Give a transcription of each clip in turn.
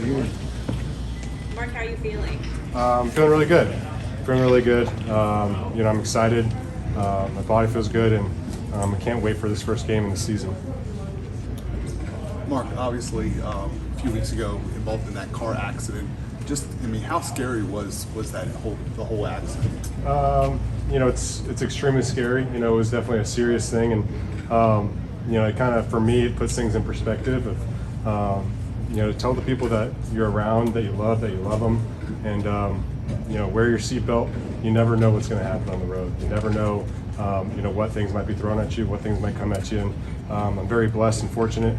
Mark, how are you feeling? Feeling really good. Feeling really good. I'm excited. My body feels good, and I can't wait for this first game in the season. Mark, obviously, a few weeks ago, involved in that car accident. How scary was the whole accident? It's extremely scary. It was definitely a serious thing, and it kind of, for me, it puts things in perspective. To tell the people that you're around, that you love them, and wear your seatbelt. You never know what's going to happen on the road. You never know, what things might be thrown at you, what things might come at you. And I'm very blessed and fortunate,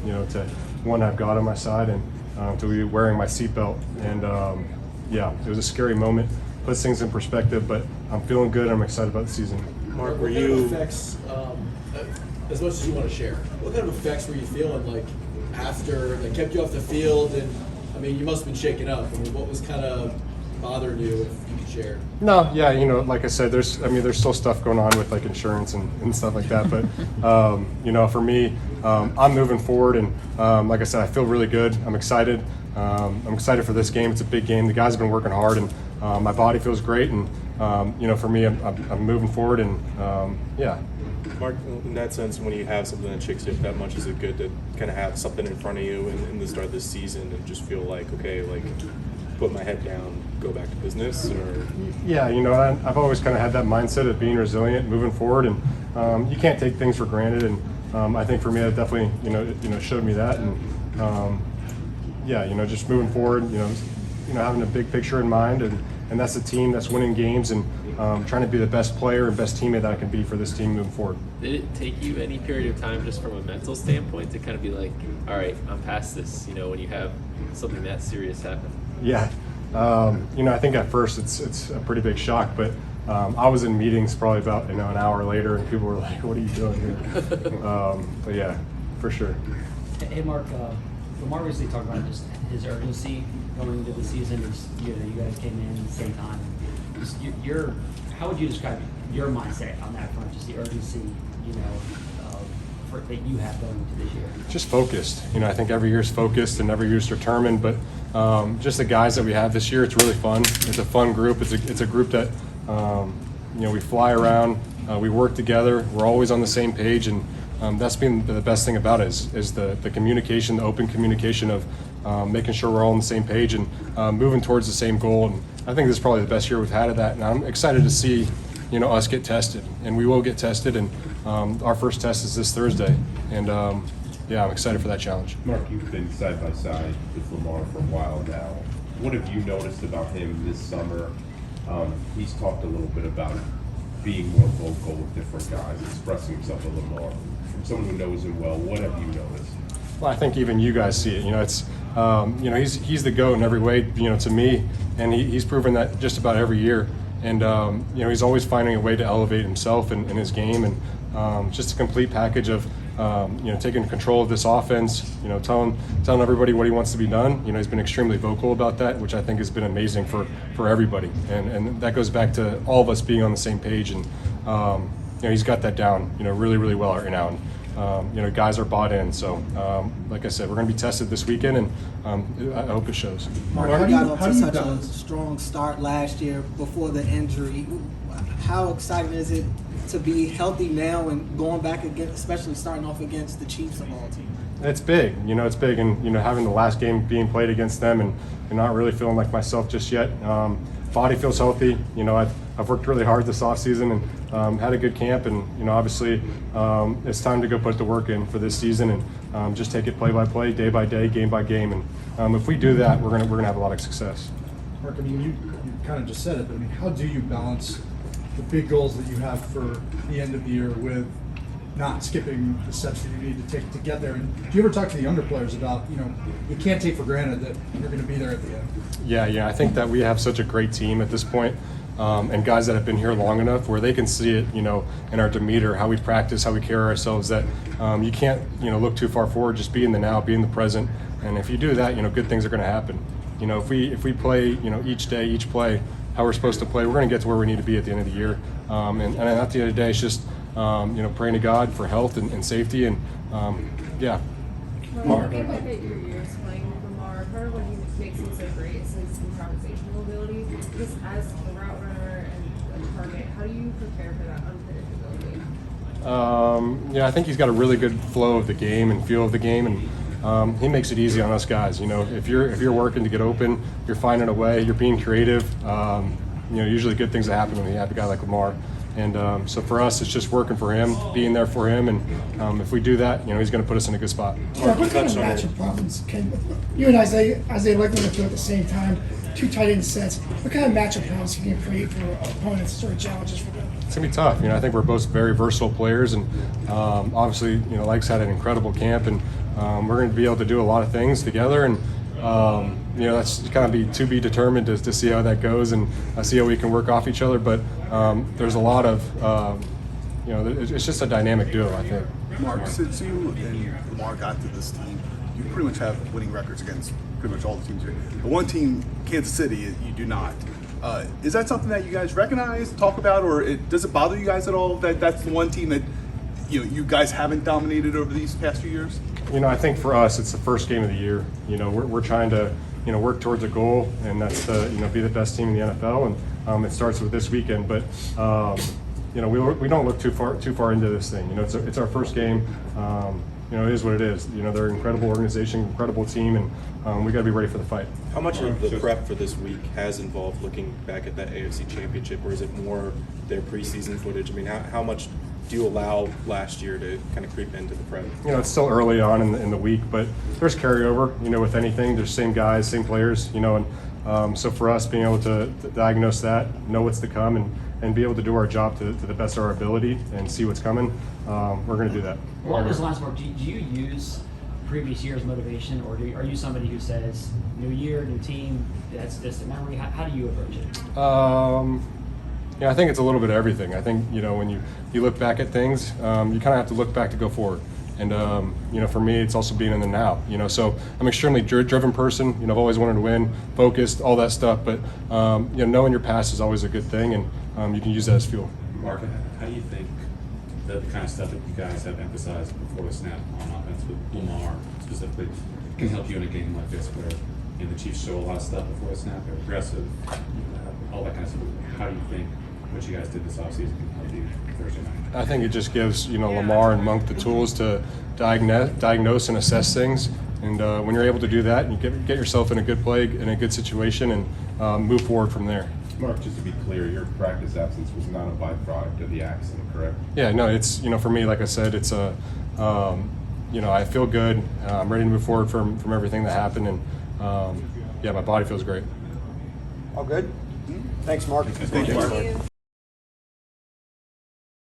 to have God on my side and to be wearing my seatbelt. And it was a scary moment. Puts things in perspective, but I'm feeling good. I'm excited about the season. Mark, were you effects? As much as you want to share, what kind of effects were you feeling like after they kept you off the field? And you must have been shaken up. What was kind of bothering you, if you could share? No, yeah, like I said, there's still stuff going on with like insurance and stuff like that. But for me, I'm moving forward, and like I said, I feel really good. I'm excited. I'm excited for this game. It's a big game. The guys have been working hard, and my body feels great. And for me, I'm moving forward, and yeah. Mark, in that sense, when you have something that shakes you up that much, is it good to kind of have something in front of you in the start of this season and just feel like, okay, like put my head down, go back to business? Or yeah, I've always kind of had that mindset of being resilient, moving forward, and you can't take things for granted. And I think for me, it definitely showed me that. And just moving forward, having a big picture in mind, and that's a team that's winning games, and trying to be the best player and best teammate that I can be for this team moving forward. Did it take you any period of time, just from a mental standpoint, to kind of be like, all right, I'm past this, when you have something that serious happen? Yeah. I think at first it's a pretty big shock, but I was in meetings probably about an hour later, and people were like, what are you doing here? But yeah, for sure. Hey Mark, Lamar recently talked about just his urgency going into the season. You guys came in at the same time. Just how would you describe your mindset on that front? Just the urgency, that you have going into this year. Just focused. I think every year's focused and every year's determined. But just the guys that we have this year, it's really fun. It's a fun group. It's a group that we fly around. We work together. We're always on the same page, and that's been the best thing about it is the communication, the open communication of making sure we're all on the same page and moving towards the same goal. And I think this is probably the best year we've had of that. And I'm excited to see us get tested, and we will get tested. And our first test is this Thursday, and I'm excited for that challenge. Mark, you've been side by side with Lamar for a while now. What have you noticed about him this summer? He's talked a little bit about being more vocal with different guys, expressing himself a little more. From someone who knows him well, what have you noticed? Well, I think even you guys see it. It's he's the GOAT in every way, to me, and he's proven that just about every year. And he's always finding a way to elevate himself and his game, and just a complete package of taking control of this offense. Telling everybody what he wants to be done. He's been extremely vocal about that, which I think has been amazing for everybody. And that goes back to all of us being on the same page. And he's got that down, really, really well right now. And guys are bought in. So, like I said, we're going to be tested this weekend, and I hope it shows. Mark, you got off to such a strong start last year before the injury. How exciting is it to be healthy now and going back again, especially starting off against the Chiefs of all teams? It's big, it's big, and having the last game being played against them, and not really feeling like myself just yet. Body feels healthy. I've worked really hard this offseason and had a good camp, and obviously it's time to go put the work in for this season and just take it play by play, day by day, game by game, and if we do that, we're gonna have a lot of success. Mark, you kind of just said it, but how do you balance the big goals that you have for the end of the year with not skipping the steps that you need to take to get there? And do you ever talk to the younger players about, you can't take for granted that you're going to be there at the end? Yeah, I think that we have such a great team at this point, and guys that have been here long enough where they can see it, in our demeanor, how we practice, how we carry ourselves, that you can't, look too far forward. Just be in the now, be in the present, and if you do that, good things are going to happen. If we play, each day, each play, how we're supposed to play, we're going to get to where we need to be at the end of the year. And at the end of the day, it's just praying to God for health and safety, and yeah. Mark, you look at your years playing with Lamar, part of what he makes him so great is his improvisational ability. Just as a route runner and a target, how do you prepare for that unpredictability? Yeah, I think he's got a really good flow of the game and feel of the game, and he makes it easy on us guys. You know, if you're working to get open, you're finding a way, you're being creative. You know, usually good things that happen when you have a guy like Lamar. And so for us, it's just working for him, being there for him, and if we do that, you know, he's going to put us in a good spot. Mark, what kind of matchup problems can you and Isaiah like to throw at the same time? Two tight end sets. What kind of matchup problems can you create for opponents? Sort of challenges for them. It's gonna be tough. You know, I think we're both very versatile players, and obviously, you know, Like's had an incredible camp, and we're going to be able to do a lot of things together, and you know, that's kind of to be determined to see how that goes and see how we can work off each other. But there's a lot of you know, it's just a dynamic duo, I think. Mark, since you and Lamar got to this team, you pretty much have winning records against pretty much all the teams here. The one team, Kansas City, you do not. Is that something that you guys recognize, talk about, or does it bother you guys at all that that's the one team that you guys haven't dominated over these past few years? You know, I think for us, it's the first game of the year. You know, we're trying to, you know, work towards a goal, and that's to, you know, be the best team in the NFL, and it starts with this weekend. But you know, we don't look too far into this thing. You know, it's our first game. You know, it is what it is. You know, they're an incredible organization, incredible team, and we got to be ready for the fight. How much of the prep for this week has involved looking back at that AFC Championship, or is it more their preseason footage? I mean, how much do you allow last year to kind of creep into the prep? You know, it's still early on in the week, but there's carryover. You know, with anything, there's same guys, same players. You know, and so for us, being able to diagnose that, know what's to come, and be able to do our job to the best of our ability and see what's coming, we're going to do that. Along those lines, Mark, do you use previous year's motivation, or are you somebody who says, new year, new team, that's distant memory? How do you approach it? Yeah, I think it's a little bit of everything. I think, you know, when you look back at things, you kind of have to look back to go forward. And, you know, for me, it's also being in the now, you know. So I'm an extremely driven person. You know, I've always wanted to win, focused, all that stuff. But, you know, knowing your past is always a good thing, and you can use that as fuel. Mark, how do you think the kind of stuff that you guys have emphasized before the snap on offense with Lamar specifically can help you in a game like this where, you know, the Chiefs show a lot of stuff before the snap, they're aggressive, all that kind of stuff? How do you think what you guys did this offseason can help you Thursday night? I think it just gives, you know, Lamar and Monk the tools to diagnose and assess things. And when you're able to do that, and you get yourself in a good play, in a good situation, and move forward from there. Mark, just to be clear, your practice absence was not a byproduct of the accident, correct? Yeah, no, it's, you know, for me, like I said, it's a, you know, I feel good. I'm ready to move forward from everything that happened, and yeah, my body feels great. All good? Thanks, Mark. Thank you.